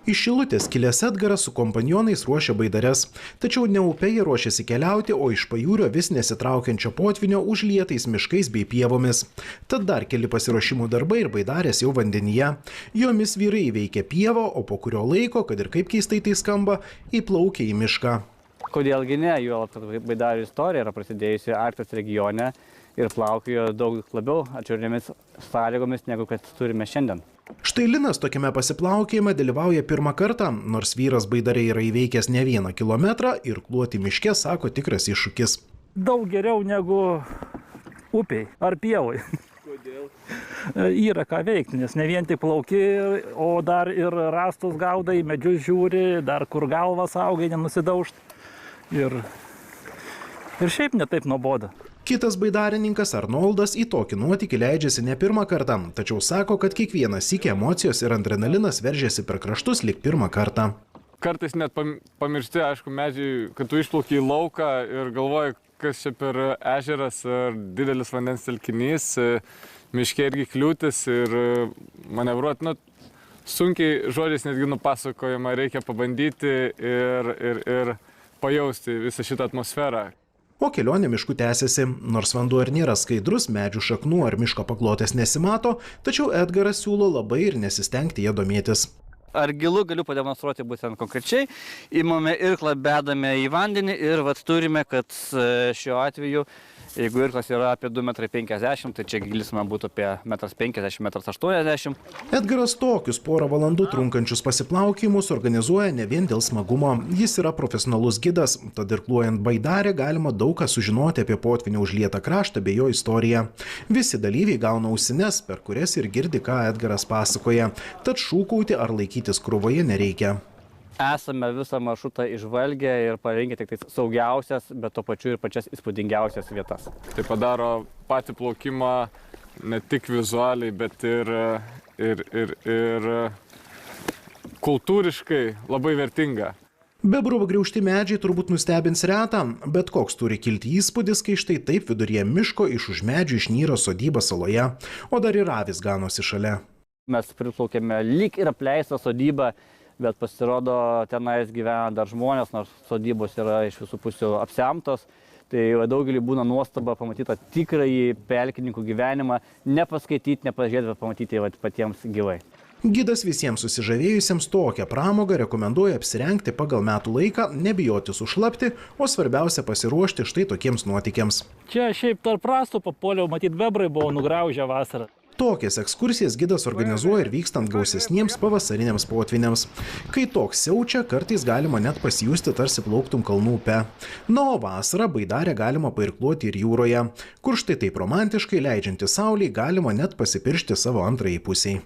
Iš Šilutės kilęs Edgaras su kompanionais ruošia baidares. Tačiau ne upe jie ruošiasi keliauti, o iš pajūrio vis nesitraukiančio potvinio užlietais miškais bei pievomis. Tad dar keli pasiruošimų darbai ir baidarės jau vandenyje. Jomis vyrai įveikia pievą, o po kurio laiko, kad ir kaip keistai tai skamba, įplaukia į mišką. Kodėlgi ne, juolab, kad baidarių istorija yra prasidėjusi Arkties regione ir plaukiojo daug labiau atšiauriomis sąlygomis, negu kad turime šiandien. Štai Linas tokiame pasiplaukėjime dalyvauja pirmą kartą, nors vyras baidare yra įveikęs ne 1 kilometrą ir kluoti miške, sako, tikras iššūkis. Daug geriau negu upiai ar pievai. Kodėl? Yra ką veikti, nes ne vien tik plauki, o dar ir rastus gaudai, medžius žiūri, dar kur galvas augai, nenusidaužt. Ir šiaip netaip nuoboda. Kitas baidarininkas Arnoldas į tokį nuotykį leidžiasi ne pirmą kartą, tačiau sako, kad kiekvieną sykį emocijos ir adrenalinas veržiasi per kraštus lyg pirmą kartą. Kartais net pamiršti, aišku, medžiai, kad tu išplauki į lauką ir galvoji, kas čia per ežeras ar didelis vandens telkinys, miške irgi kliūtis ir manevruoti. Sunkiai žodžiais netgi nupasakojama, reikia pabandyti ir pajausti visą šitą atmosferą. O kelionė mišku tęsiasi. Nors vanduo ir nėra skaidrus, medžių šaknų ar miško paklotės nesimato, tačiau Edgaras siūlo labai ir nesistengti jie domėtis. Ar gilu galiu pademonstruoti būtent konkrečiai. Imame irklą, bedame į vandenį ir turime, kad šiuo atveju, jeigu irklas yra apie 2,50 m, tai čia gilis man būtų apie 1,50 m, 1,80 m. Edgaras tokius porą valandų trunkančius pasiplaukimus organizuoja ne vien dėl smagumo. Jis yra profesionalus gidas, tad irkluojant baidarę galima daug ką sužinoti apie potvinio užlietą kraštą bei jo istoriją. Visi dalyviai gauna ausines, per kurias ir girdi, ką Edgaras pasakoja, tad šūkauti ar laikytis krūvoje nereikia. Esame visą maršrutą išvalgę ir parinkę tik saugiausias, bet to pačiu ir pačias įspūdingiausias vietas. Tai padaro patį plaukimą ne tik vizualiai, bet ir kultūriškai labai vertinga. Bebrų griaužti medžiai turbūt nustebins retą, bet koks turi kilti įspūdis, kai štai taip viduryje miško iš už medžių išnyra sodyba saloje, o dar ir avys ganosi šalia. Mes priplaukėme lyg ir apleistą sodybą, bet pasirodo tenais gyvena dar žmonės, nors sodybos yra iš visų pusių apsemtos. Tai daugelį būna nuostaba pamatyti tikrąjį pelkininkų gyvenimą, nepaskaityti, nepažiūrėti, bet pamatyti patiems gyvai. Gidas visiems susižavėjusiems tokią pramogą rekomenduoja apsirengti pagal metų laiką, nebijoti sušlapti, o svarbiausia pasiruošti štai tokiems nuotykiams. Čia šiaip tarp rastų papuoliau, matyt, bebrai buvo nugraužę vasarą. Tokias ekskursijas gidas organizuoja ir vykstant gausesniems pavasariniams potviniams. Kai toks siaučia, kartais galima net pasijusti, tarsi plauktum kalnų upe. Na, o vasarą baidarę galima pairkluoti ir jūroje, kur štai taip romantiškai leidžianti saulei galima net pasipiršti savo antrajai pusiai.